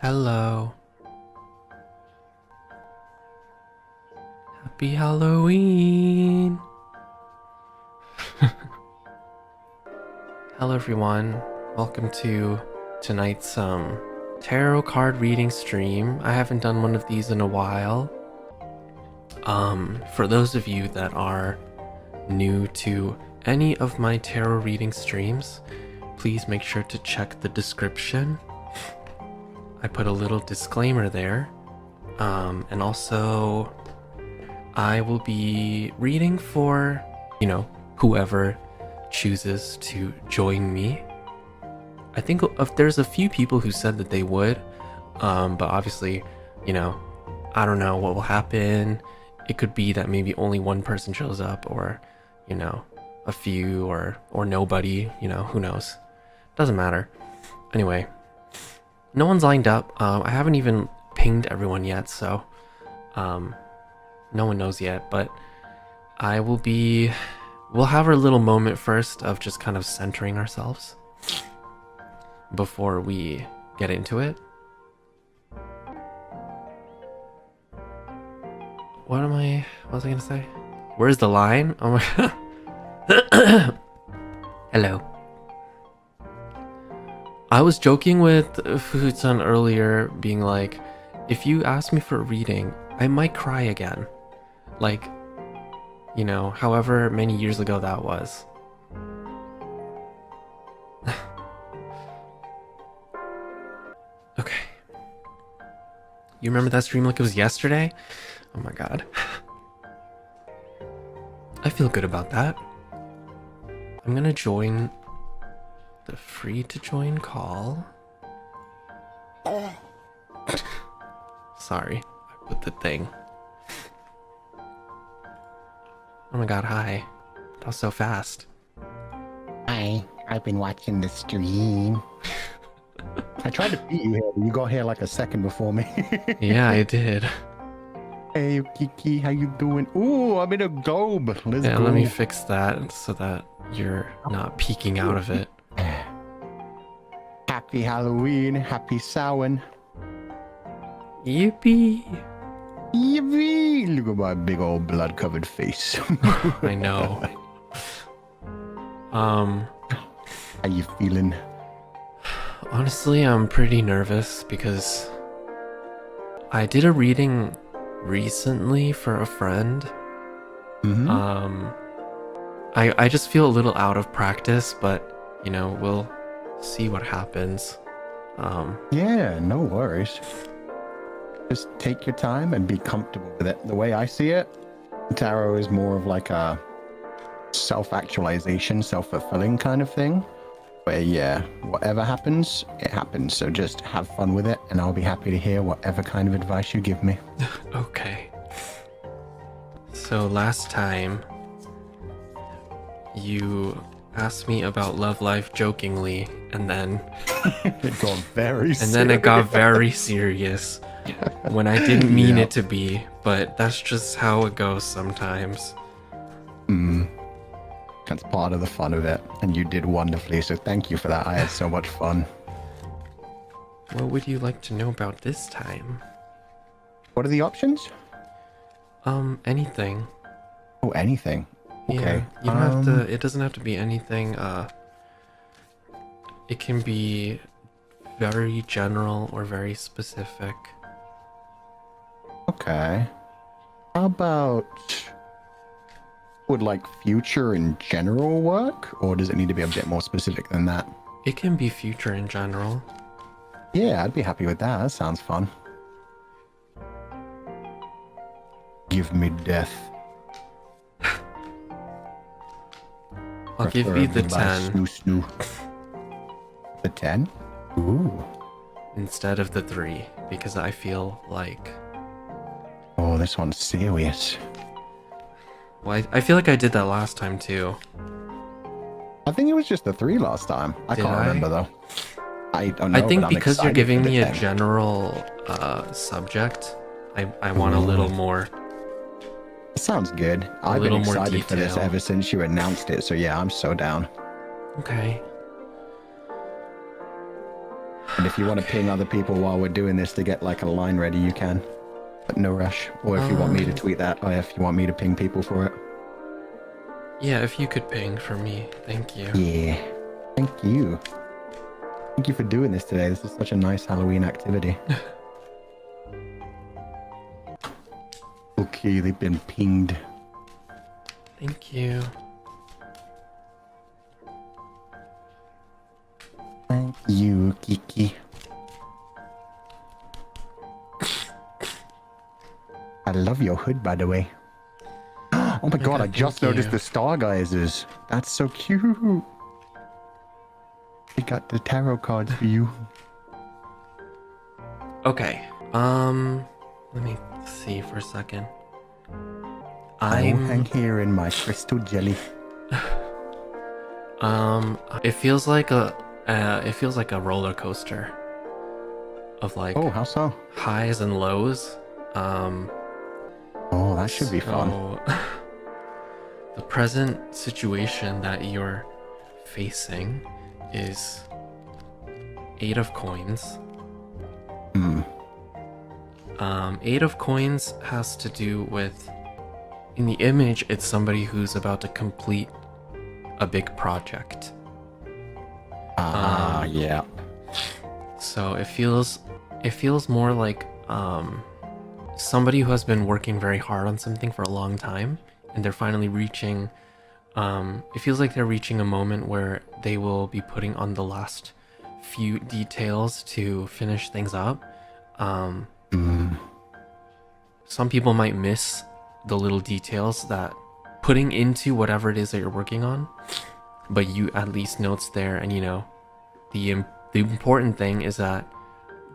Hello. Happy Halloween. Hello everyone. Welcome to tonight's tarot card reading stream. I haven't done one of these in a while. For those of you that are new to any of my tarot reading streams, please make sure to check the description. I put a little disclaimer there. And also I will be reading for, whoever chooses to join me. I think if there's a few people who said that they would, but obviously, I don't know what will happen. It could be that maybe only one person shows up, or, a few, or nobody, who knows. Doesn't matter. Anyway, no one's lined up. I haven't even pinged everyone yet, so no one knows yet, but we'll have our little moment first of just kind of centering ourselves before we get into it. What was I gonna say? Where's the line? Oh my god. Hello. I was joking with Fuuchan earlier, being like, if you ask me for a reading, I might cry again. Like, however many years ago that was. Okay. You remember that stream like it was yesterday? Oh my god. I feel good about that. I'm gonna join the free to join call. Sorry, I put the thing. Oh my god, hi. That was so fast. Hi, I've been watching the stream. I tried to beat you here, but you got here like a second before me. Yeah, I did. Hey, Kiki, how you doing? Ooh, I'm in a globe. Let's go. Let me fix that so that you're not peeking out of it. Happy Halloween, happy Samhain. Yippee! Yippee! Look at my big old blood-covered face. I know. How you feeling? Honestly, I'm pretty nervous because I did a reading recently for a friend. Mm-hmm. I just feel a little out of practice, but we'll see what happens. Yeah, no worries. Just take your time and be comfortable with it. The way I see it, tarot is more of like a self-actualization, self-fulfilling kind of thing. Where, yeah, whatever happens, it happens. So just have fun with it, and I'll be happy to hear whatever kind of advice you give me. Okay. So last time, you asked me about love life jokingly, and then it got very serious. And then it got very serious when I didn't mean it to be, but that's just how it goes sometimes. That's part of the fun of it, and you did wonderfully, so thank you for that. I had so much fun. What would you like to know about this time? What are the options? Anything. Oh, anything. Okay. Yeah, you don't have to, it doesn't have to be anything. It can be very general or very specific. Okay. How about, would like future in general work, or does it need to be a bit more specific than that? It can be future in general. Yeah, I'd be happy with that. That sounds fun. Give me death. I'll give you the 10. Snoo. The 10? Ooh. Instead of the 3, because I feel like... Oh, this one's serious. Well, I feel like I did that last time too. I think it was just the 3 last time. I can't remember though. I don't know. I think because you're giving me a general subject, I want a little more. Sounds good. I've been excited for this ever since you announced it, so yeah, I'm so down. Okay. And if you want to ping other people while we're doing this to get like a line ready, you can. But no rush. Or if you want me to tweet that, or if you want me to ping people for it. Yeah, if you could ping for me. Thank you. Yeah. Thank you. Thank you for doing this today. This is such a nice Halloween activity. Okay, they've been pinged. Thank you. Thank you, Kiki. I love your hood, by the way. Oh my god, I just noticed the stargazers. That's so cute. We got the tarot cards for you. Okay. Let me see for a second. I'm here in my crystal jelly. It feels like a roller coaster of like, oh, how so? Highs and lows. Oh, that should be fun. The present situation that you're facing is 8 of coins. 8 of coins has to do with, in the image, it's somebody who's about to complete a big project. Yeah. So it feels more like somebody who has been working very hard on something for a long time, and they're finally reaching. It feels like they're reaching a moment where they will be putting on the last few details to finish things up. Some people might miss the little details that putting into whatever it is that you're working on, but you at least know it's there, and you know the important thing is that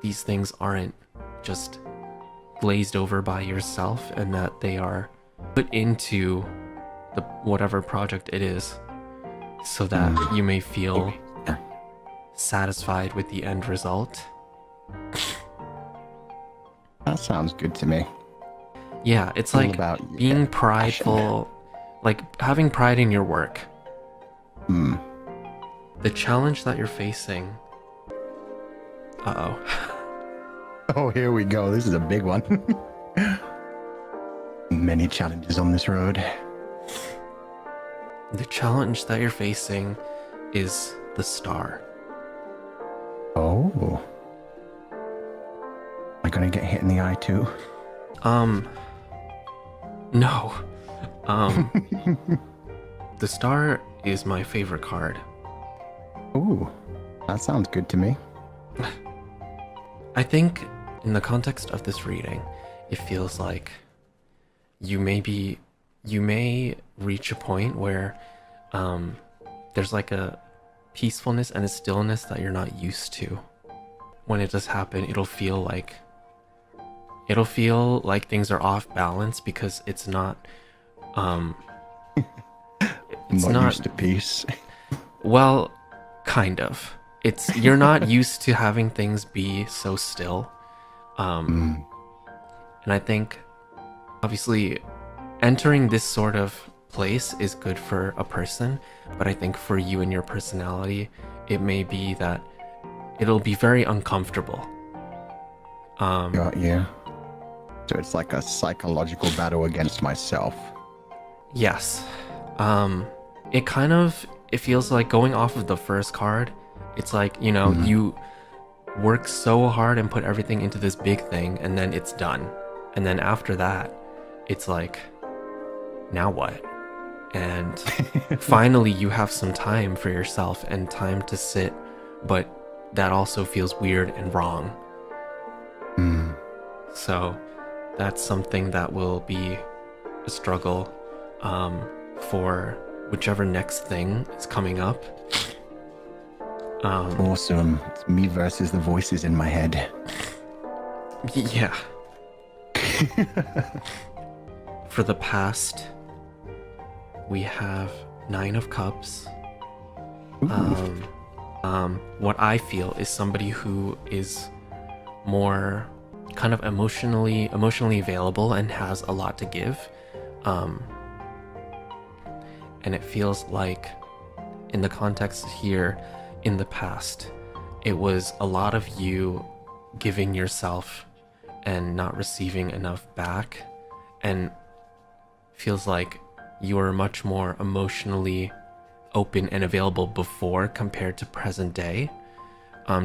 these things aren't just glazed over by yourself, and that they are put into the whatever project it is, so that you may feel satisfied with the end result. That sounds good to me. Yeah, it's like being prideful, like having pride in your work. The challenge that you're facing. Oh, here we go. This is a big one. Many challenges on this road. The challenge that you're facing is the star. Oh. Am I gonna get hit in the eye too? No. The star is my favorite card. Ooh, that sounds good to me. I think in the context of this reading, it feels like you may reach a point where there's like a peacefulness and a stillness that you're not used to. When it does happen, it'll feel like things are off balance because it's not it's not used to peace. Well, kind of. You're not used to having things be so still. And I think obviously entering this sort of place is good for a person, but I think for you and your personality, it may be that it'll be very uncomfortable. Yeah. So it's like a psychological battle against myself. Yes. It feels like, going off of the first card, it's like, you know, you work so hard and put everything into this big thing, and then it's done. And then after that, it's like, now what? And finally you have some time for yourself and time to sit, but that also feels weird and wrong. So that's something that will be a struggle for whichever next thing is coming up. Awesome. It's me versus the voices in my head. Yeah. For the past, we have 9 of Cups. What I feel is somebody who is more kind of emotionally available and has a lot to give. And it feels like, in the context here, in the past, it was a lot of you giving yourself and not receiving enough back, and feels like you were much more emotionally open and available before compared to present day.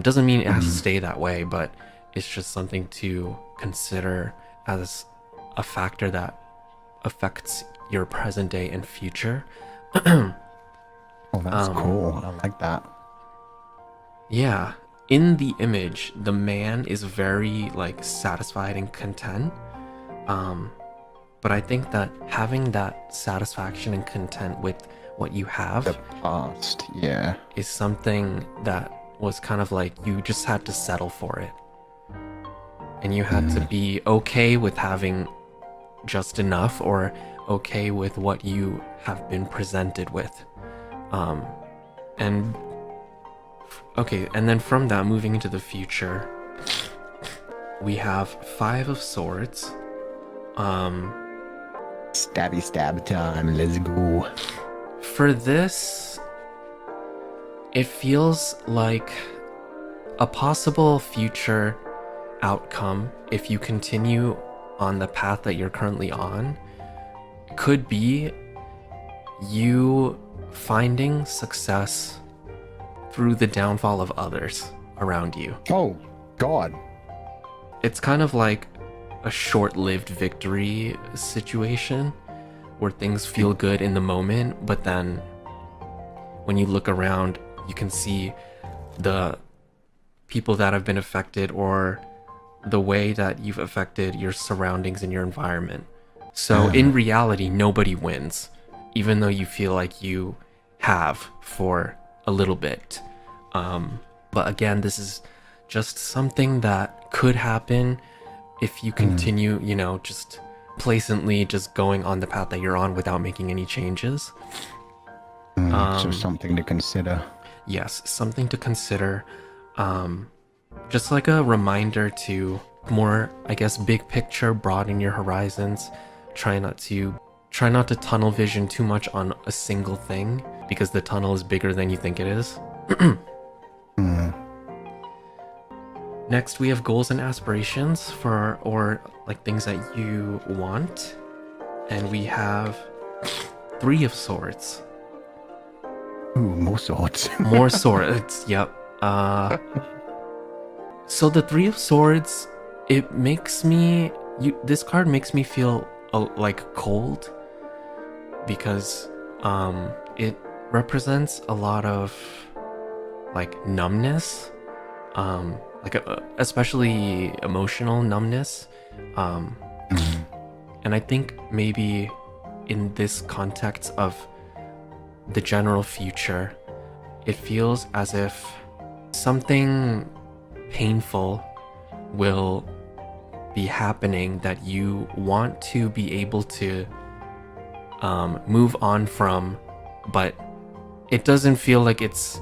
Doesn't mean it has to stay that way, but it's just something to consider as a factor that affects your present day and future. Oh, that's cool. I like that. Yeah, in the image, the man is very like satisfied and content. But I think that having that satisfaction and content with what you have, The past, yeah. is something that was kind of like you just had to settle for it. And you had to be okay with having just enough, or okay with what you have been presented with. And then from that, moving into the future, we have 5 of Swords. Stabby stab time, let's go. For this, it feels like a possible future outcome, if you continue on the path that you're currently on, could be you finding success through the downfall of others around you. Oh, God. It's kind of like a short-lived victory situation where things feel good in the moment, but then when you look around, you can see the people that have been affected, or the way that you've affected your surroundings and your environment. So in reality, nobody wins, even though you feel like you have for a little bit. But again, this is just something that could happen if you continue, you know, just placently just going on the path that you're on without making any changes. So something to consider. Yes, something to consider. Just like a reminder to more, I guess, big picture, broaden your horizons. Try not to tunnel vision too much on a single thing, because the tunnel is bigger than you think it is. Next, we have goals and aspirations or like things that you want. And we have 3 of Swords. Ooh, more swords. More swords, yep. So the 3 of Swords, it makes me... this card makes me feel like cold, because it represents a lot of like numbness, like especially emotional numbness, and I think maybe in this context of the general future, it feels as if something painful will be happening that you want to be able to move on from, but it doesn't feel like it's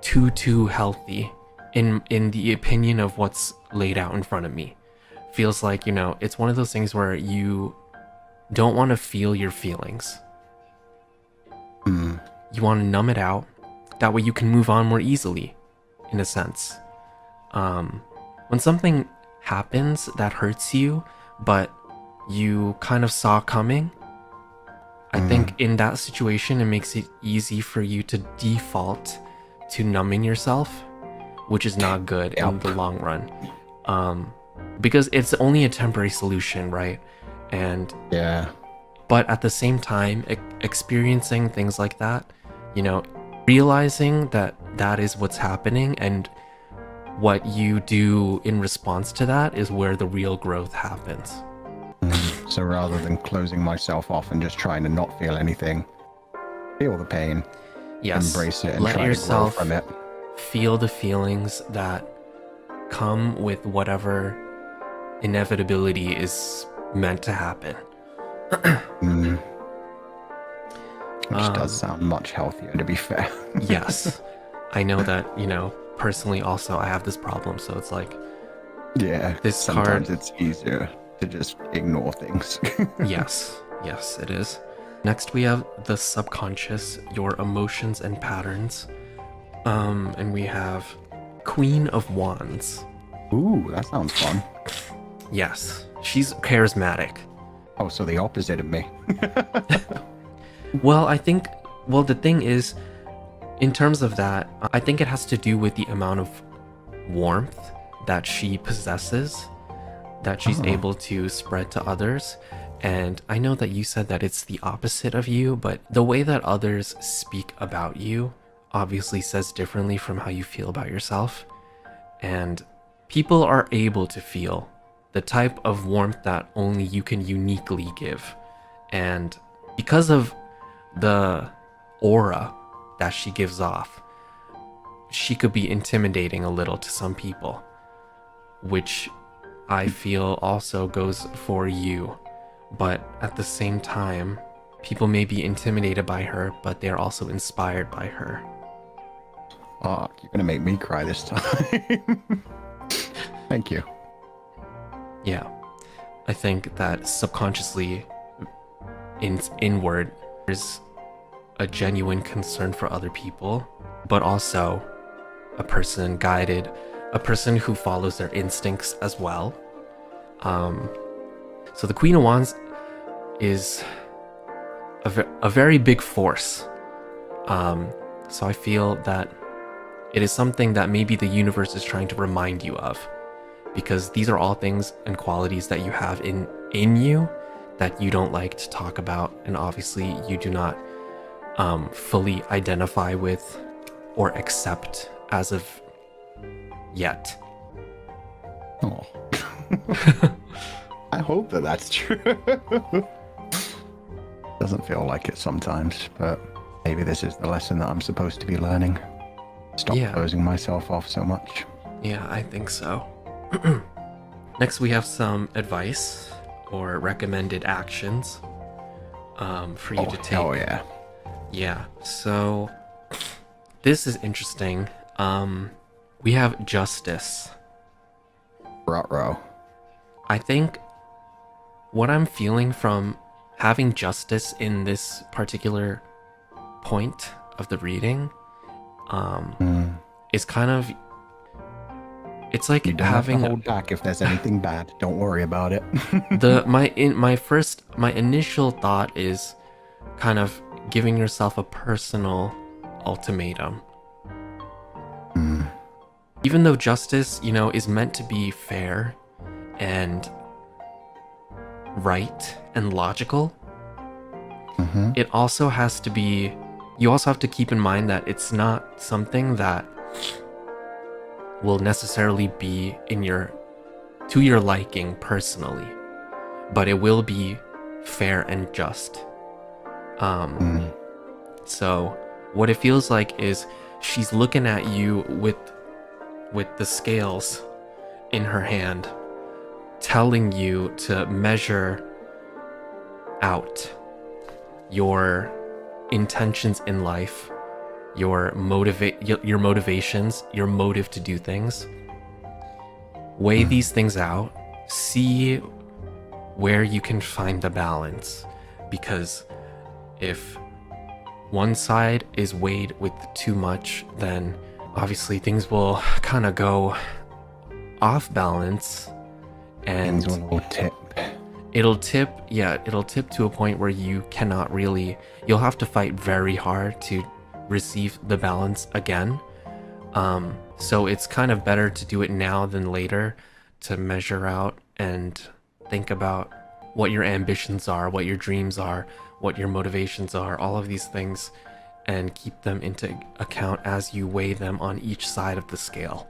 too healthy in the opinion of what's laid out in front of me. Feels like, you know, it's one of those things where you don't want to feel your feelings. You want to numb it out, that way you can move on more easily, in a sense. When something happens that hurts you, but you kind of saw coming, I think in that situation, it makes it easy for you to default to numbing yourself, which is not good in the long run. Because it's only a temporary solution, right? And Yeah. but at the same time, experiencing things like that, you know, realizing that that is what's happening, and what you do in response to that is where the real growth happens. So rather than closing myself off and just trying to not feel anything, feel the pain, Yes, embrace it, and let try yourself to grow from it. feel the feelings that come with whatever inevitability is meant to happen. Which does sound much healthier, to be fair. Yes, I know that, you know, personally also I have this problem, so it's like, Yeah. This sometimes card- it's easier to just ignore things. yes, it is. Next we have the subconscious, your emotions and patterns. And we have Queen of Wands. Ooh, that sounds fun. Yes, she's charismatic. Oh, so the opposite of me. Well, the thing is, in terms of that, I think it has to do with the amount of warmth that she possesses, that she's able to spread to others. And I know that you said that it's the opposite of you, but the way that others speak about you obviously says differently from how you feel about yourself. And people are able to feel the type of warmth that only you can uniquely give. And because of the aura that she gives off, she could be intimidating a little to some people, which I feel also goes for you. But at the same time, people may be intimidated by her, but they're also inspired by her. Oh, you're gonna make me cry this time. Thank you. Yeah, I think that subconsciously, inward, there's a genuine concern for other people, but also a person guided, a person who follows their instincts as well. So the Queen of Wands is a very big force. So I feel that it is something that maybe the universe is trying to remind you of, because these are all things and qualities that you have in you that you don't like to talk about, and obviously you do not fully identify with or accept as of yet. Oh. I hope that that's true. Doesn't feel like it sometimes, but maybe this is the lesson that I'm supposed to be learning. Stop closing myself off so much. Yeah, I think so. Next, we have some advice or recommended actions for you to take. Oh, yeah. Yeah, so this is interesting. We have justice. Ruh-roh. I think what I'm feeling from having justice in this particular point of the reading is kind of, it's like you don't having have to hold back if there's anything bad. Don't worry about it. My initial thought is kind of giving yourself a personal ultimatum. Even though justice, is meant to be fair and right and logical, it also has to be, you also have to keep in mind that it's not something that will necessarily be to your liking personally, but it will be fair and just. So what it feels like is she's looking at you with the scales in her hand, telling you to measure out your intentions in life, your motivations, your motive to do things. Weigh these things out, see where you can find the balance, because if one side is weighed with too much, then obviously things will kind of go off balance, and things will tip. It'll tip to a point where you cannot really, you'll have to fight very hard to receive the balance again. So it's kind of better to do it now than later, to measure out and think about what your ambitions are, what your dreams are, what your motivations are, all of these things, and keep them into account as you weigh them on each side of the scale.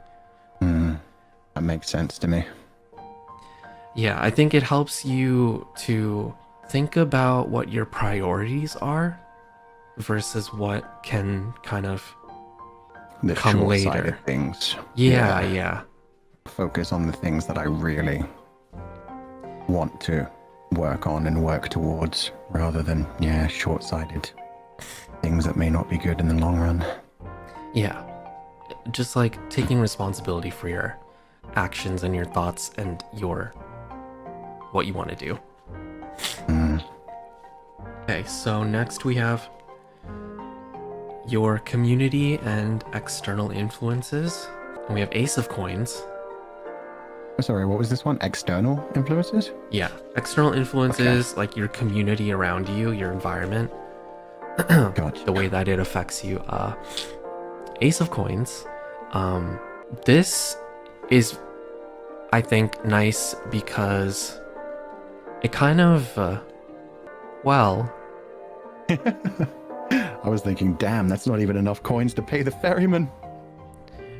That makes sense to me. Yeah, I think it helps you to think about what your priorities are versus what can kind of The come later. short-sighted things. Yeah. Focus on the things that I really want to work on and work towards, rather than, short-sighted things that may not be good in the long run. Yeah. Just like taking responsibility for your actions and your thoughts and what you want to do. Okay, so next we have your community and external influences. And we have Ace of Coins. Oh, sorry, what was this one? External influences? Yeah, external influences, Okay. like your community around you, your environment, Gotcha. the way that it affects you. Ace of Coins. This is, I think, nice because it kind of, well... I was thinking, damn, that's not even enough coins to pay the ferryman.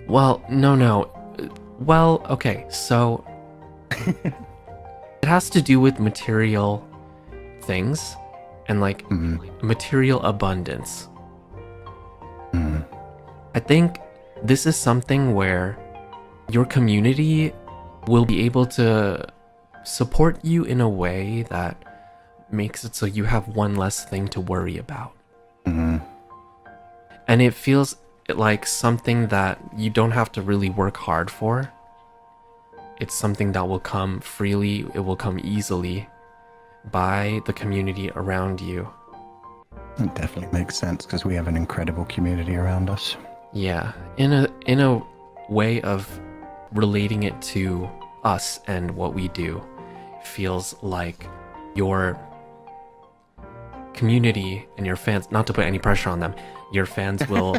Well, no. Well, okay, so it has to do with material things and like material abundance. I think this is something where your community will be able to support you in a way that makes it so you have one less thing to worry about. And it feels like something that you don't have to really work hard for. It's something that will come freely, it will come easily by the community around you. It definitely makes sense because we have an incredible community around us. Yeah, in a way of relating it to us and what we do, it feels like your community and your fans, not to put any pressure on them, your fans will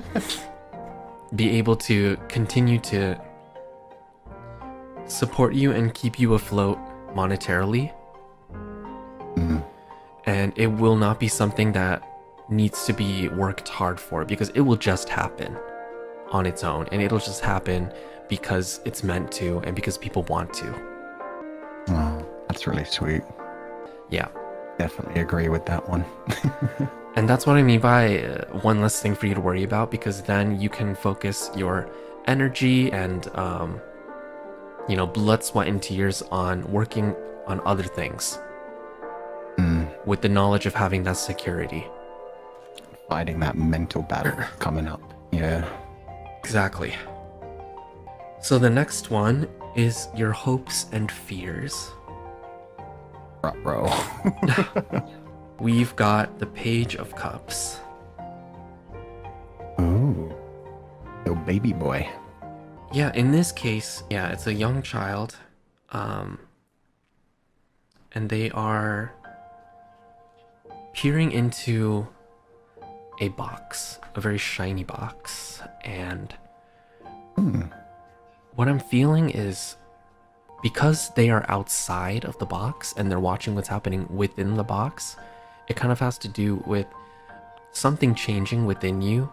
be able to continue to support you and keep you afloat monetarily. And it will not be something that needs to be worked hard for because it will just happen on its own, and it'll just happen because it's meant to and because people want to. Oh, that's really sweet. Yeah. Definitely agree with that one. And that's what I mean by one less thing for you to worry about, because then you can focus your energy and, blood, sweat, and tears on working on other things with the knowledge of having that security. Fighting that mental battle coming up. Yeah. Exactly. So the next one is your hopes and fears. Bro. We've got the Page of Cups. Ooh. Little baby boy. Yeah, in this case, it's a young child. And they are peering into a box, a very shiny box. And what I'm feeling is because they are outside of the box and they're watching what's happening within the box, it kind of has to do with something changing within you.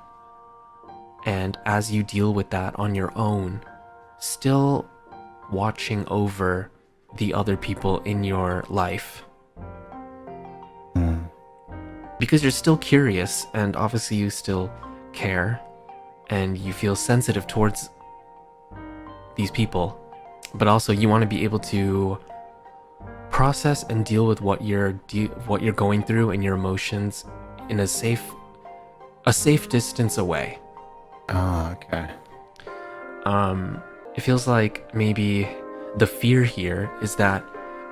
And as you deal with that on your own, still watching over the other people in your life. Because you're still curious, and obviously you still care, and you feel sensitive towards these people, but also you want to be able to process and deal with what you're going through and your emotions in a safe distance away. Ah, okay. It feels like maybe the fear here is that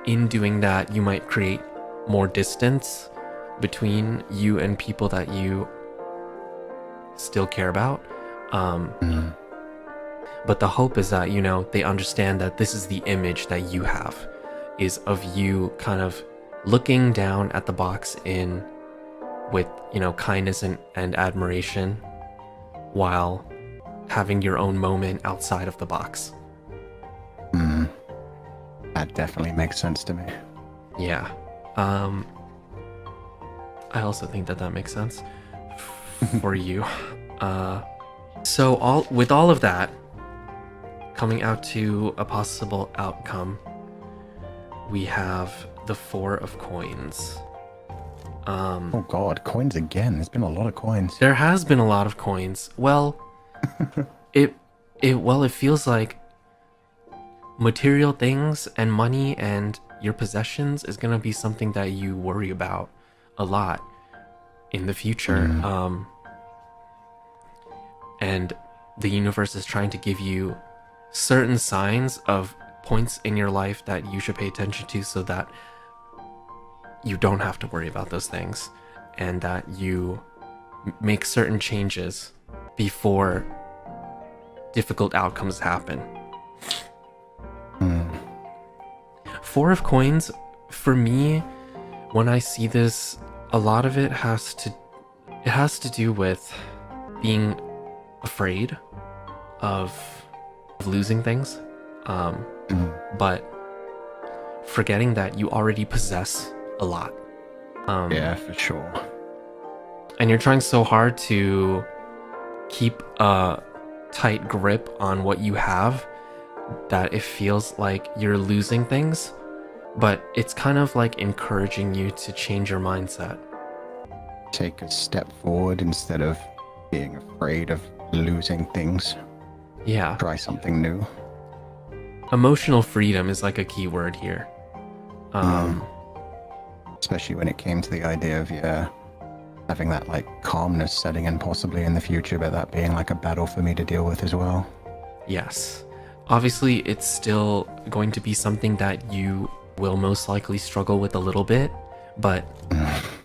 in doing that you might create more distance between you and people that you still care about. But the hope is that, they understand that this is the image that you have, is of you kind of looking down at the box with, kindness and admiration while having your own moment outside of the box. That definitely makes sense to me. Yeah. I also think that makes sense for you. So with all of that coming out to a possible outcome, we have the Four of Coins. Oh god, coins again. There's been a lot of coins. There has been a lot of coins. Well, it feels like material things and money and your possessions is gonna be something that you worry about a lot in the future. And the universe is trying to give you certain signs of points in your life that you should pay attention to so that you don't have to worry about those things, and that you make certain changes before difficult outcomes happen. Four of Coins, for me, when I see this, a lot of it has to do with being afraid of losing things, but forgetting that you already possess a lot. Yeah, for sure. And you're trying so hard to keep a tight grip on what you have that it feels like you're losing things, but it's kind of like encouraging you to change your mindset. Take a step forward instead of being afraid of losing things. Yeah. Try something new. Emotional freedom is like a key word here. Especially when it came to the idea of, having that like calmness setting in possibly in the future, but that being like a battle for me to deal with as well. Yes. Obviously, it's still going to be something that you will most likely struggle with a little bit, but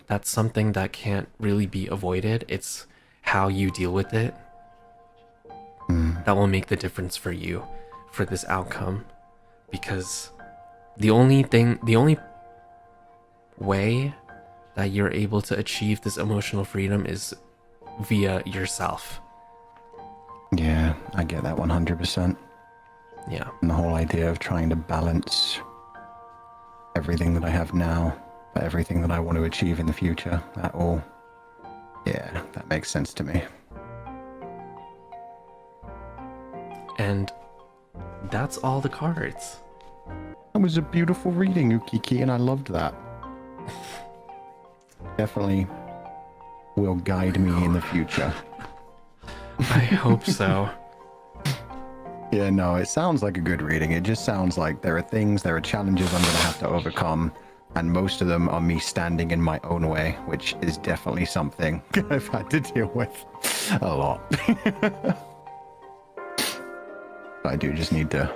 that's something that can't really be avoided. It's how you deal with it that will make the difference for you for this outcome. Because the only way that you're able to achieve this emotional freedom is via yourself. Yeah, I get that 100%. Yeah. And the whole idea of trying to balance everything that I have now, but everything that I want to achieve in the future, that makes sense to me. And that's all the cards. That was a beautiful reading, Uki, and I loved that. Definitely will guide me in the future. I hope so. Yeah, no, it sounds like a good reading. It just sounds like there are challenges I'm going to have to overcome, and most of them are me standing in my own way, which is definitely something I've had to deal with a lot. I do just need to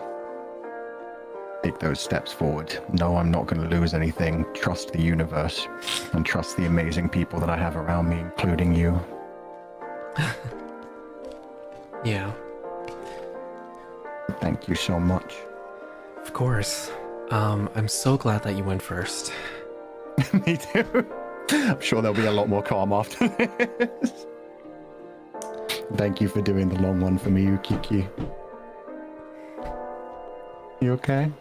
take those steps forward. No, I'm not going to lose anything. Trust the universe and trust the amazing people that I have around me, including you. Yeah. Thank you so much. Of course. I'm so glad that you went first. Me too. I'm sure there'll be a lot more calm after this. Thank you for doing the long one for me, Uki. You okay?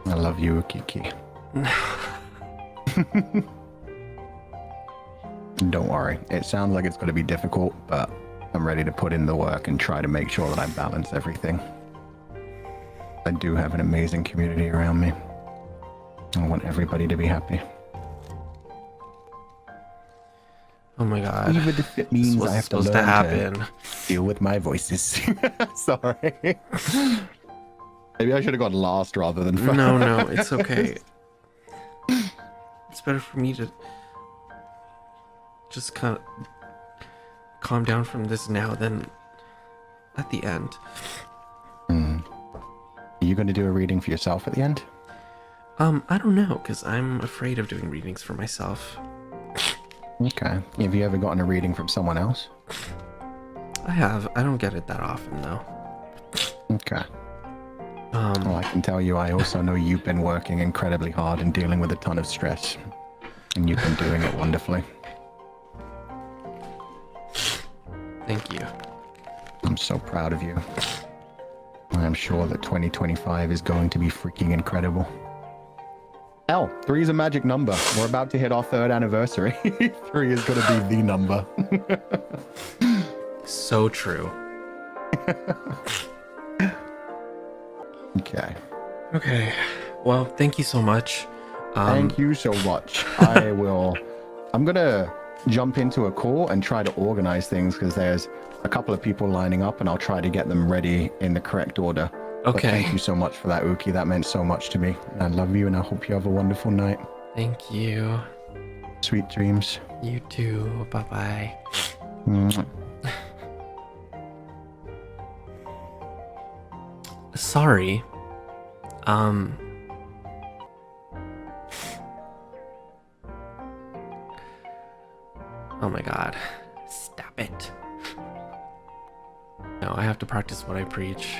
I love you, Uki. Don't worry. It sounds like it's going to be difficult, but I'm ready to put in the work and try to make sure that I balance everything. I do have an amazing community around me. I want everybody to be happy. Oh my god. Even if it means I have to learn to deal with my voices. Sorry. Maybe I should have gone last rather than first. No, it's okay. It's better for me to just kind of calm down from this now than at the end. Are you going to do a reading for yourself at the end? I don't know, because I'm afraid of doing readings for myself. Okay. Have you ever gotten a reading from someone else? I have. I don't get it that often, though. Okay. Well, I can tell you, I also know you've been working incredibly hard and dealing with a ton of stress. And you've been doing it wonderfully. Thank you. I'm so proud of you. I'm sure that 2025 is going to be freaking incredible. Hell, 3 is a magic number. We're about to hit our 3rd anniversary. 3 is going to be the number. So true. Okay. Well, thank you so much. Thank you so much. I'm going to jump into a call and try to organize things because there's a couple of people lining up and I'll try to get them ready in the correct order. Okay. But thank you so much for that, Uki. That meant so much to me. I love you and I hope you have a wonderful night. Thank you. Sweet dreams. You too. Bye-bye. Sorry. Oh my god. Stop it. Now I have to practice what I preach.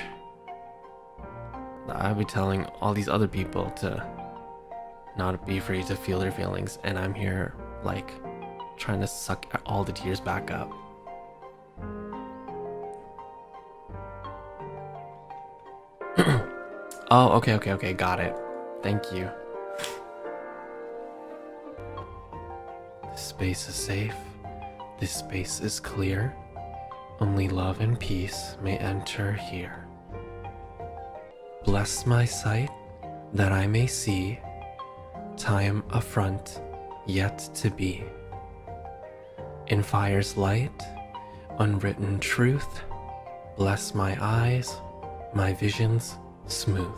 I'll be telling all these other people to not be afraid to feel their feelings, and I'm here, like, trying to suck all the tears back up. Oh, okay, got it. Thank you. This space is safe. This space is clear. Only love and peace may enter here. Bless my sight, that I may see time affront yet to be. In fire's light, unwritten truth, bless my eyes, my visions smooth.